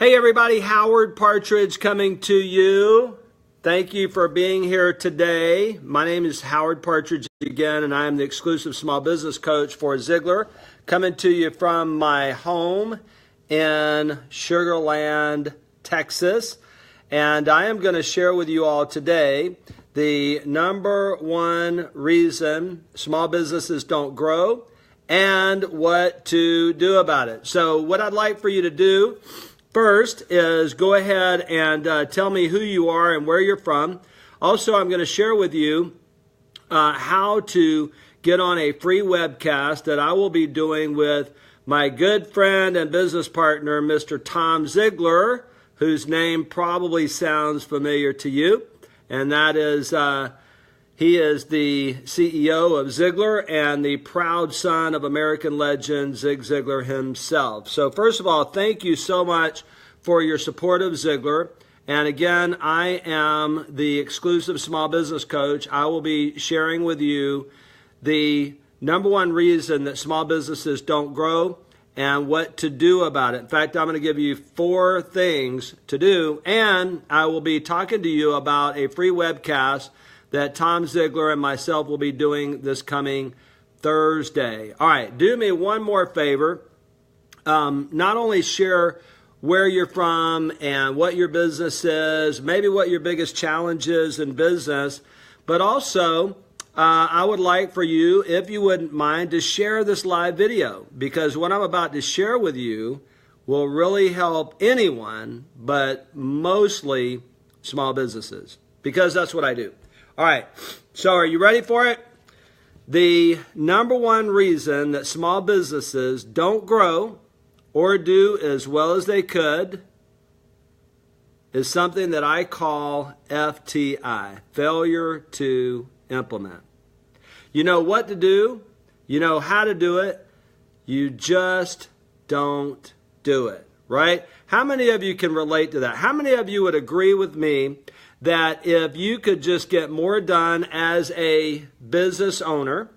Hey everybody, Howard Partridge coming to you. Thank you for being here today. My name is Howard Partridge again, and I am the exclusive small business coach for Ziglar, coming to you from my home in Sugar Land, Texas. And I am going to share with you all today the number one reason small businesses don't grow and what to do about it. So what I'd like for you to do first is go ahead and tell me who you are and where you're from. Also, I'm going to share with you how to get on a free webcast that I will be doing with my good friend and business partner, Mr. Tom Ziglar, whose name probably sounds familiar to you. And that is, he is the CEO of Ziglar and the proud son of American legend Zig Ziglar himself. So first of all, thank you so much for your support of Ziglar. And again, I am the exclusive small business coach. I will be sharing with you the number one reason that small businesses don't grow and what to do about it. In fact, I'm going to give you 4 things to do, and I will be talking to you about a free webcast that Tom Ziglar and myself will be doing this coming Thursday. All right, do me one more favor. Not only share where you're from and what your business is, maybe what your biggest challenge is in business, but also I would like for you, if you wouldn't mind, to share this live video, because what I'm about to share with you will really help anyone, but mostly small businesses, because that's what I do. All right, so are you ready for it? The number one reason that small businesses don't grow or do as well as they could is something that I call FTI, failure to implement. You know what to do, you know how to do it, you just don't do it, right? How many of you can relate to that? How many of you would agree with me that if you could just get more done as a business owner,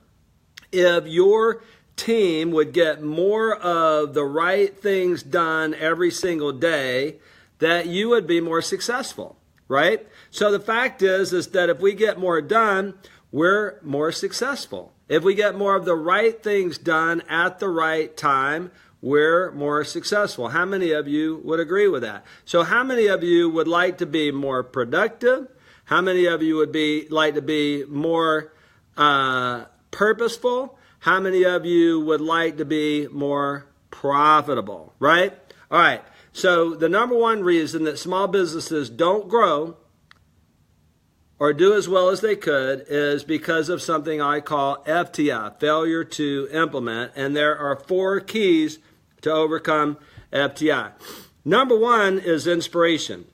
if your team would get more of the right things done every single day, that you would be more successful, right? So the fact is that if we get more done, we're more successful. If we get more of the right things done at the right time, we're more successful. How many of you would agree with that? So how many of you would like to be more productive? How many of you would like to be more purposeful? How many of you would like to be more profitable, right? All right. So the number one reason that small businesses don't grow or do as well as they could is because of something I call FTI, failure to implement. And there are 4 keys to overcome FTI. Number one is inspiration.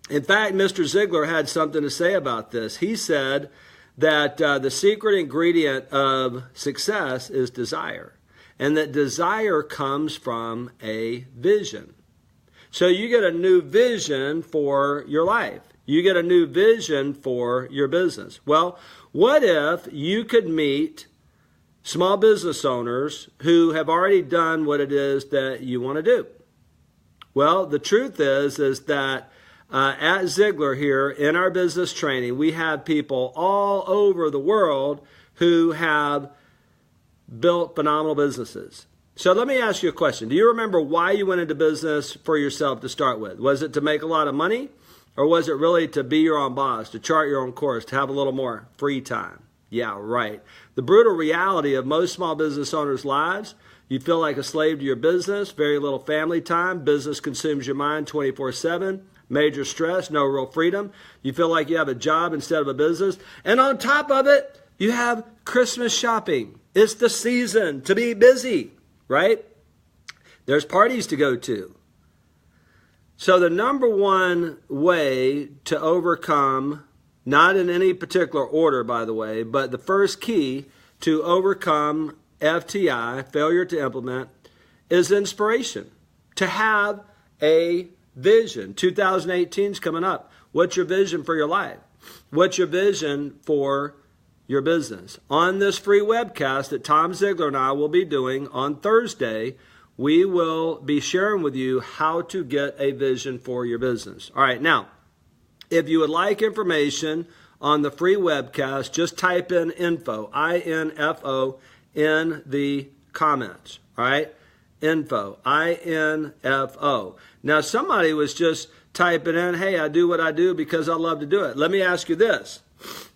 In fact, Mr. Ziglar had something to say about this. He said that the secret ingredient of success is desire, and that desire comes from a vision. So you get a new vision for your life. You get a new vision for your business. Well, what if you could meet small business owners who have already done what it is that you want to do? Well, the truth is that at Ziglar here in our business training, we have people all over the world who have built phenomenal businesses. So let me ask you a question. Do you remember why you went into business for yourself to start with? Was it to make a lot of money? Or was it really to be your own boss, to chart your own course, to have a little more free time? Yeah, right. The brutal reality of most small business owners' lives, you feel like a slave to your business, very little family time, business consumes your mind 24/7, major stress, no real freedom. You feel like you have a job instead of a business. And on top of it, you have Christmas shopping. It's the season to be busy, right? There's parties to go to. So the number one way to overcome, not in any particular order, by the way, but the first key to overcome FTI, failure to implement, is inspiration. To have a vision. 2018 is coming up. What's your vision for your life? What's your vision for your business? On this free webcast that Tom Ziglar and I will be doing on Thursday, we will be sharing with you how to get a vision for your business. All right, now, if you would like information on the free webcast, just type in info, I-N-F-O, in the comments, all right? Info, I-N-F-O. Now, somebody was just typing in, hey, I do what I do because I love to do it. Let me ask you this.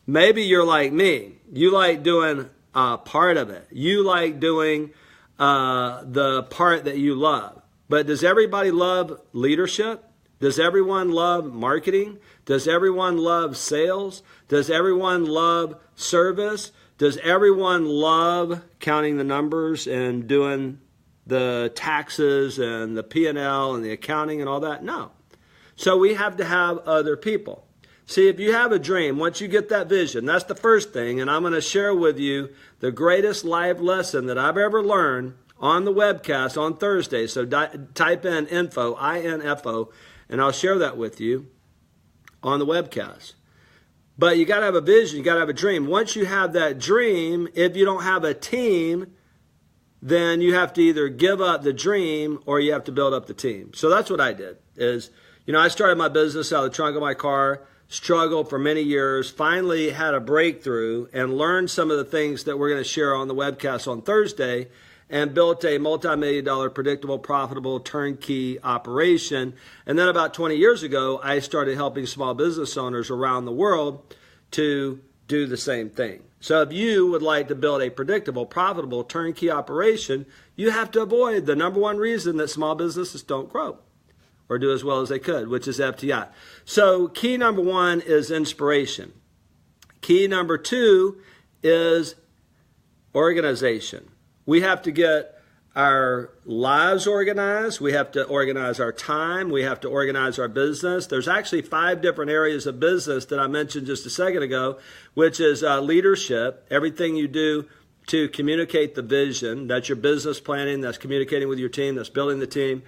Maybe you're like me. You like doing part of it. You like doing the part that you love. But does everybody love leadership? Does everyone love marketing? Does everyone love sales? Does everyone love service? Does everyone love counting the numbers and doing the taxes and the P&L and the accounting and all that? No. So we have to have other people. See, if you have a dream, once you get that vision, that's the first thing, and I'm going to share with you the greatest life lesson that I've ever learned on the webcast on Thursday. So type in info, I-N-F-O, and I'll share that with you on the webcast. But you got to have a vision, you got to have a dream. Once you have that dream, if you don't have a team, then you have to either give up the dream or you have to build up the team. So that's what I did. I started my business out of the trunk of my car, struggled for many years, finally had a breakthrough and learned some of the things that we're going to share on the webcast on Thursday, and built a multi-million-dollar predictable, profitable, turnkey operation. And then about 20 years ago, I started helping small business owners around the world to do the same thing. So if you would like to build a predictable, profitable, turnkey operation, you have to avoid the number one reason that small businesses don't grow or do as well as they could, which is FTI. So key number one is inspiration. Key number two is organization. We have to get our lives organized. We have to organize our time. We have to organize our business. There's actually 5 different areas of business that I mentioned just a second ago, which is leadership, everything you do to communicate the vision. That's your business planning. That's communicating with your team. That's building the team.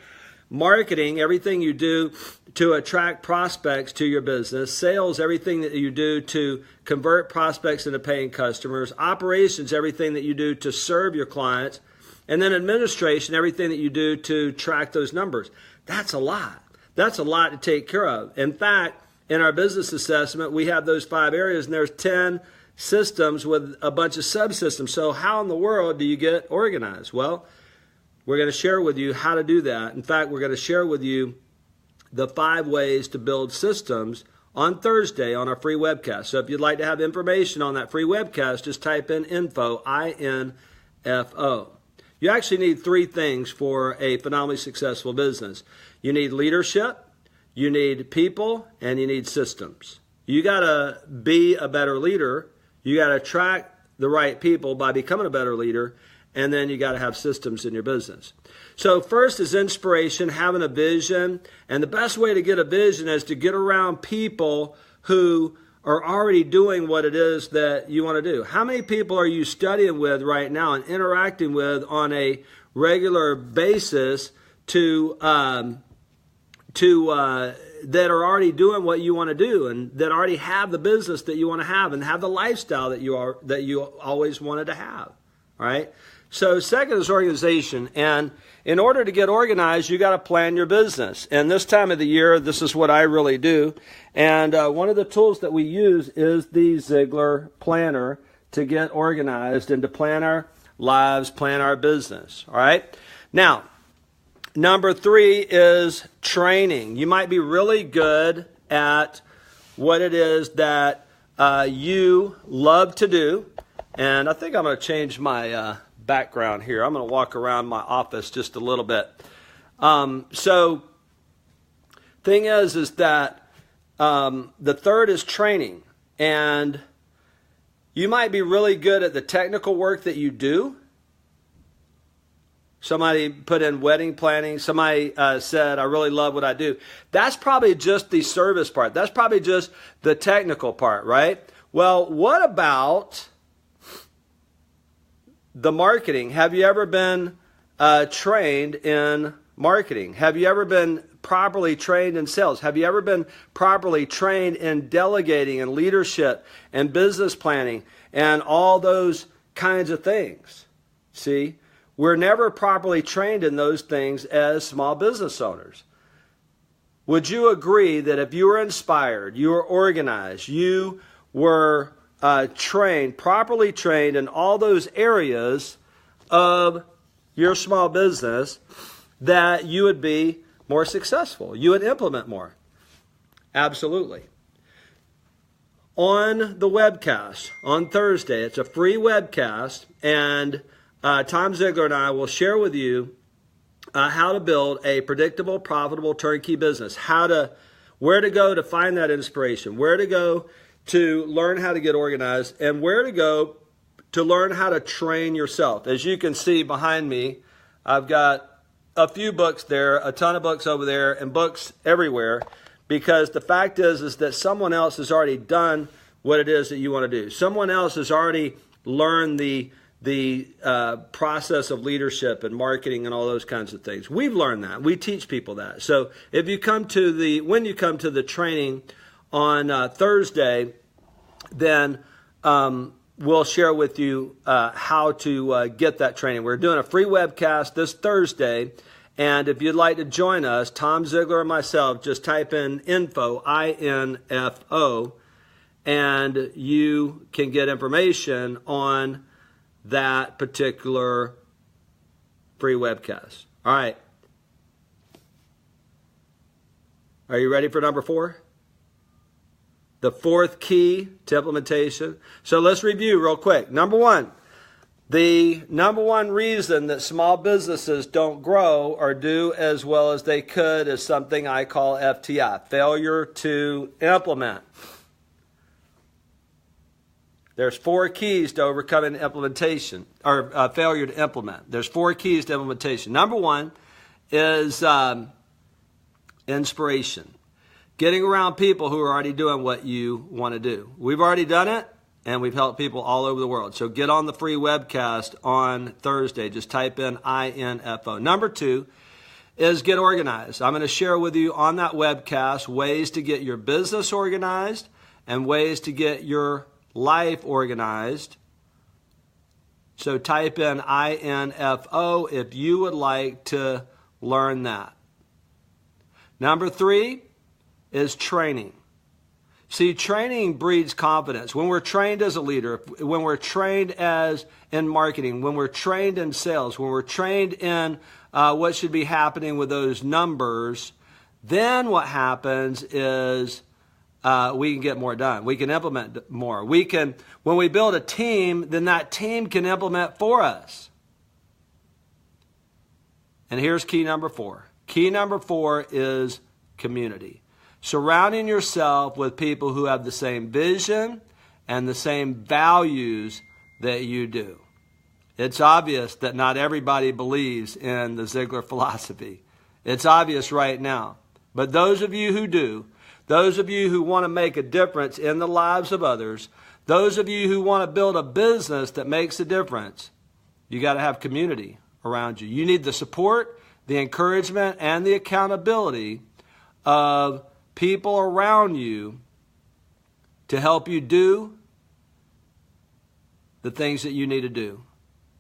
Marketing, everything you do to attract prospects to your business. Sales, everything that you do to convert prospects into paying customers. Operations, everything that you do to serve your clients. And then administration, everything that you do to track those numbers. That's a lot. That's a lot to take care of. In fact, in our business assessment, we have those 5 areas, and there's 10 systems with a bunch of subsystems. So how in the world do you get organized? Well, we're going to share with you how to do that. In fact, we're going to share with you the 5 ways to build systems on Thursday on our free webcast. So if you'd like to have information on that free webcast, just type in info, I-N-F-O. You actually need 3 things for a phenomenally successful business. You need leadership, you need people, and you need systems. You got to be a better leader. You got to attract the right people by becoming a better leader. And then you got to have systems in your business. So first is inspiration, having a vision. And the best way to get a vision is to get around people who are already doing what it is that you want to do. How many people are you studying with right now and interacting with on a regular basis that are already doing what you want to do and that already have the business that you want to have and have the lifestyle that you always wanted to have? All right. So second is organization. And in order to get organized, you got to plan your business. And this time of the year, this is what I really do. And one of the tools that we use is the Ziglar planner to get organized and to plan our lives, plan our business. All right. Now, number 3 is training. You might be really good at what it is that you love to do. And I think I'm going to change my background here. I'm going to walk around my office just a little bit. So thing is that the third is training. And you might be really good at the technical work that you do. Somebody put in wedding planning. Somebody said, I really love what I do. That's probably just the service part. That's probably just the technical part, right? Well, what about the marketing? Have you ever been trained in marketing? Have you ever been properly trained in sales? Have you ever been properly trained in delegating and leadership and business planning and all those kinds of things? See, we're never properly trained in those things as small business owners. Would you agree that if you were inspired, you were organized, you were properly trained in all those areas of your small business, that you would be more successful? You would implement more. Absolutely. On the webcast on Thursday, it's a free webcast, and Tom Ziglar and I will share with you how to build a predictable, profitable turnkey business, where to go to find that inspiration, where to go to learn how to get organized, and where to go to learn how to train yourself. As you can see behind me, I've got a few books there, a ton of books over there, and books everywhere, because the fact is that someone else has already done what it is that you want to do. Someone else has already learned the process of leadership and marketing and all those kinds of things. We've learned that. We teach people that. So when you come to the training on Thursday, then we'll share with you how to get that training. We're doing a free webcast this Thursday, and if you'd like to join us, Tom Ziglar and myself, just type in info, I-N-F-O, and you can get information on that particular free webcast. All right. Are you ready for number 4? The fourth key to implementation. So let's review real quick. Number 1, the number one reason that small businesses don't grow or do as well as they could is something I call FTI, failure to implement. There's 4 keys to overcoming implementation, or failure to implement. There's 4 keys to implementation. Number 1 is inspiration. Getting around people who are already doing what you want to do. We've already done it, and we've helped people all over the world. So get on the free webcast on Thursday. Just type in INFO. Number 2 is get organized. I'm going to share with you on that webcast ways to get your business organized and ways to get your life organized. So type in INFO if you would like to learn that. Number 3 is training. See, training breeds confidence. When we're trained as a leader, when we're trained in marketing, when we're trained in sales, when we're trained in what should be happening with those numbers, then what happens is we can get more done. We can implement more. When we build a team, then that team can implement for us. And here's key number 4. Key number 4 is community. Surrounding yourself with people who have the same vision and the same values that you do. It's obvious that not everybody believes in the Ziglar philosophy. It's obvious right now. But those of you who do, those of you who want to make a difference in the lives of others, those of you who want to build a business that makes a difference, you got to have community around you. You need the support, the encouragement, and the accountability of people around you to help you do the things that you need to do,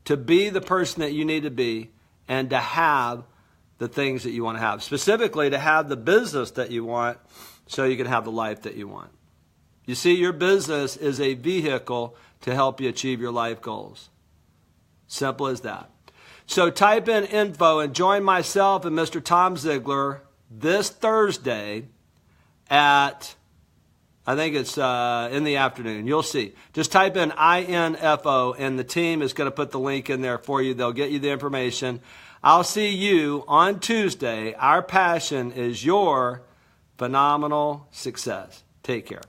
to be the person that you need to be, and to have the things that you want to have. Specifically, to have the business that you want so you can have the life that you want. You see, your business is a vehicle to help you achieve your life goals. Simple as that. So type in info and join myself and Mr. Tom Ziglar this Thursday at, I think it's in the afternoon. You'll see. Just type in INFO and the team is going to put the link in there for you. They'll get you the information. I'll see you on Tuesday. Our passion is your phenomenal success. Take care.